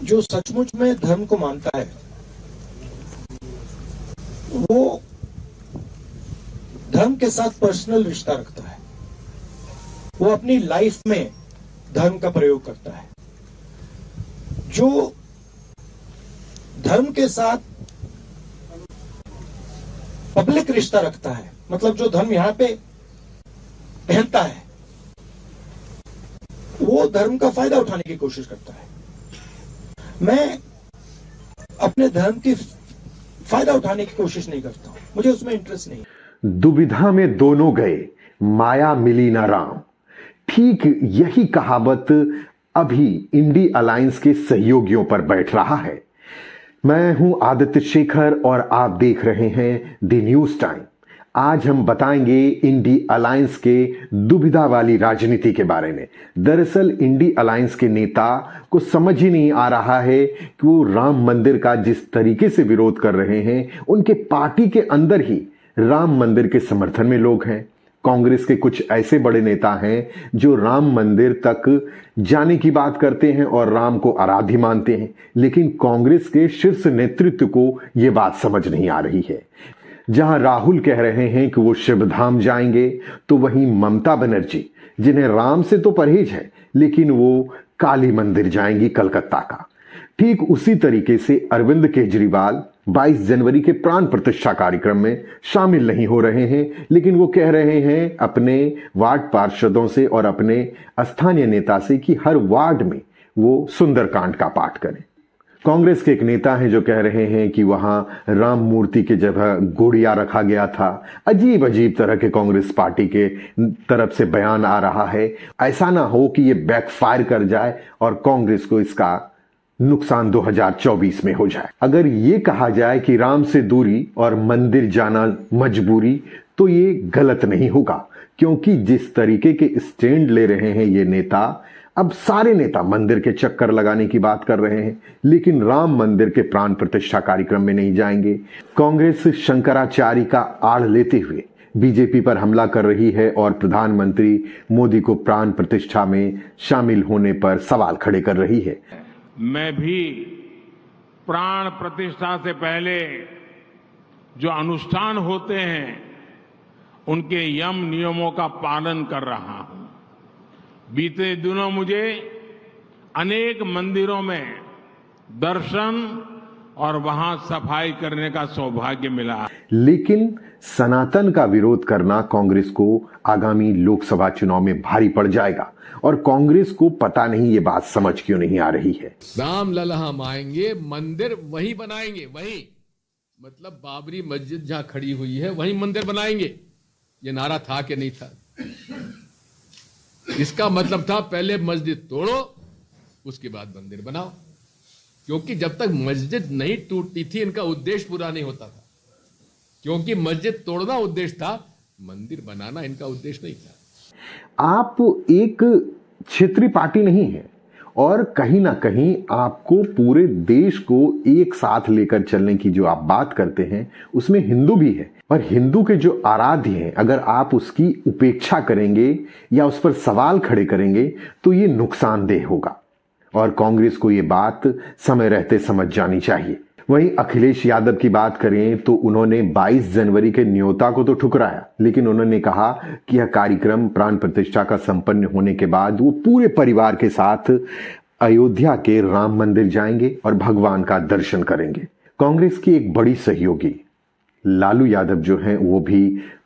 जो सचमुच में धर्म को मानता है वो धर्म के साथ पर्सनल रिश्ता रखता है, वो अपनी लाइफ में धर्म का प्रयोग करता है। जो धर्म के साथ पब्लिक रिश्ता रखता है, मतलब जो धर्म यहां पे पहनता है, वो धर्म का फायदा उठाने की कोशिश करता है। मैं अपने धर्म की फायदा उठाने की कोशिश नहीं करता हूं, मुझे उसमें इंटरेस्ट नहीं। दुविधा में दोनों गए, माया मिली ना राम। ठीक यही कहावत अभी इंडी अलायंस के सहयोगियों पर बैठ रहा है। मैं हूं आदित्य शेखर और आप देख रहे हैं द न्यूज टाइम। आज हम बताएंगे इंडी अलायंस के दुविधा वाली राजनीति के बारे में। दरअसल इंडी अलायंस के नेता को समझ ही नहीं आ रहा है कि वो राम मंदिर का जिस तरीके से विरोध कर रहे हैं, उनके पार्टी के अंदर ही राम मंदिर के समर्थन में लोग हैं। कांग्रेस के कुछ ऐसे बड़े नेता हैं जो राम मंदिर तक जाने की बात करते हैं और राम को आराध्य मानते हैं, लेकिन कांग्रेस के शीर्ष नेतृत्व को यह बात समझ नहीं आ रही है। जहां राहुल कह रहे हैं कि वो शिवधाम जाएंगे, तो वहीं ममता बनर्जी, जिन्हें राम से तो परहेज है, लेकिन वो काली मंदिर जाएंगी कलकत्ता का। ठीक उसी तरीके से अरविंद केजरीवाल 22 जनवरी के प्राण प्रतिष्ठा कार्यक्रम में शामिल नहीं हो रहे हैं, लेकिन वो कह रहे हैं अपने वार्ड पार्षदों से और अपने स्थानीय नेता से कि हर वार्ड में वो सुंदरकांड का पाठ करें। कांग्रेस के एक नेता हैं जो कह रहे हैं कि वहां राम मूर्ति की जगह गोड़िया रखा गया था। अजीब अजीब तरह के कांग्रेस पार्टी के तरफ से बयान आ रहा है। ऐसा ना हो कि ये बैकफायर कर जाए और कांग्रेस को इसका नुकसान 2024 में हो जाए। अगर ये कहा जाए कि राम से दूरी और मंदिर जाना मजबूरी, तो ये गलत नहीं होगा, क्योंकि जिस तरीके के स्टैंड ले रहे हैं ये नेता, अब सारे नेता मंदिर के चक्कर लगाने की बात कर रहे हैं, लेकिन राम मंदिर के प्राण प्रतिष्ठा कार्यक्रम में नहीं जाएंगे। कांग्रेस शंकराचार्य का आड़ लेते हुए बीजेपी पर हमला कर रही है और प्रधानमंत्री मोदी को प्राण प्रतिष्ठा में शामिल होने पर सवाल खड़े कर रही है। मैं भी प्राण प्रतिष्ठा से पहले जो अनुष्ठान होते हैं उनके यम नियमों का पालन कर रहा हूं। बीते दिनों मुझे अनेक मंदिरों में दर्शन और वहां सफाई करने का सौभाग्य मिला। लेकिन सनातन का विरोध करना कांग्रेस को आगामी लोकसभा चुनाव में भारी पड़ जाएगा और कांग्रेस को पता नहीं ये बात समझ क्यों नहीं आ रही है। राम लला हम आएंगे, मंदिर वहीं बनाएंगे, वहीं मतलब बाबरी मस्जिद जहां खड़ी हुई है वहीं मंदिर बनाएंगे। ये नारा था कि नहीं था? इसका मतलब था पहले मस्जिद तोड़ो, उसके बाद मंदिर बनाओ, क्योंकि जब तक मस्जिद नहीं टूटती थी इनका उद्देश्य पूरा नहीं होता था। क्योंकि मस्जिद तोड़ना उद्देश्य था, मंदिर बनाना इनका उद्देश्य नहीं था। आप एक क्षेत्रीय पार्टी नहीं है और कहीं ना कहीं आपको पूरे देश को एक साथ लेकर चलने की जो आप बात करते हैं उसमें हिंदू भी है, और हिंदू के जो आराध्य हैं, अगर आप उसकी उपेक्षा करेंगे या उस पर सवाल खड़े करेंगे तो ये नुकसानदेह होगा और कांग्रेस को ये बात समय रहते समझ जानी चाहिए। वहीं अखिलेश यादव की बात करें तो उन्होंने 22 जनवरी के न्योता को तो ठुकराया, लेकिन उन्होंने कहा कि यह कार्यक्रम प्राण प्रतिष्ठा का संपन्न होने के बाद वो पूरे परिवार के साथ अयोध्या के राम मंदिर जाएंगे और भगवान का दर्शन करेंगे। कांग्रेस की एक बड़ी सहयोगी लालू यादव जो हैं वो भी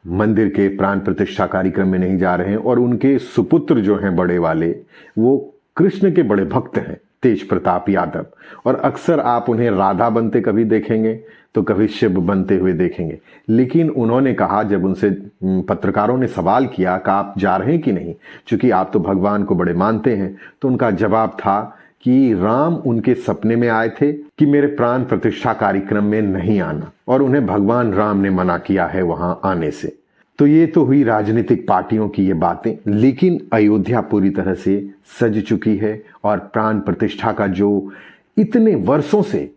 मंदिर के प्राण प्रतिष्ठा कार्यक्रम में नहीं जा रहे हैं और उनके सुपुत्र जो हैं बड़े वाले, वो कृष्ण के बड़े भक्त हैं, तेज प्रताप यादव, और अक्सर आप उन्हें राधा बनते कभी देखेंगे तो कभी शिव बनते हुए देखेंगे। लेकिन उन्होंने कहा, जब उनसे पत्रकारों ने सवाल किया कि आप जा रहे हैं कि नहीं, चूंकि आप तो भगवान को बड़े मानते हैं, तो उनका जवाब था कि राम उनके सपने में आए थे कि मेरे प्राण प्रतिष्ठा कार्यक्रम में नहीं आना, और उन्हें भगवान राम ने मना किया है वहां आने से। तो ये तो हुई राजनीतिक पार्टियों की ये बातें, लेकिन अयोध्या पूरी तरह से सज चुकी है और प्राण प्रतिष्ठा का जो इतने वर्षों से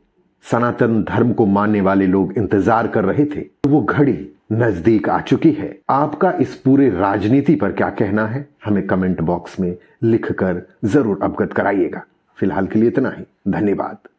सनातन धर्म को मानने वाले लोग इंतजार कर रहे थे, वो घड़ी नजदीक आ चुकी है। आपका इस पूरे राजनीति पर क्या कहना है, हमें कमेंट बॉक्स में लिखकर जरूर अवगत कराइएगा। फिलहाल के लिए इतना ही। धन्यवाद।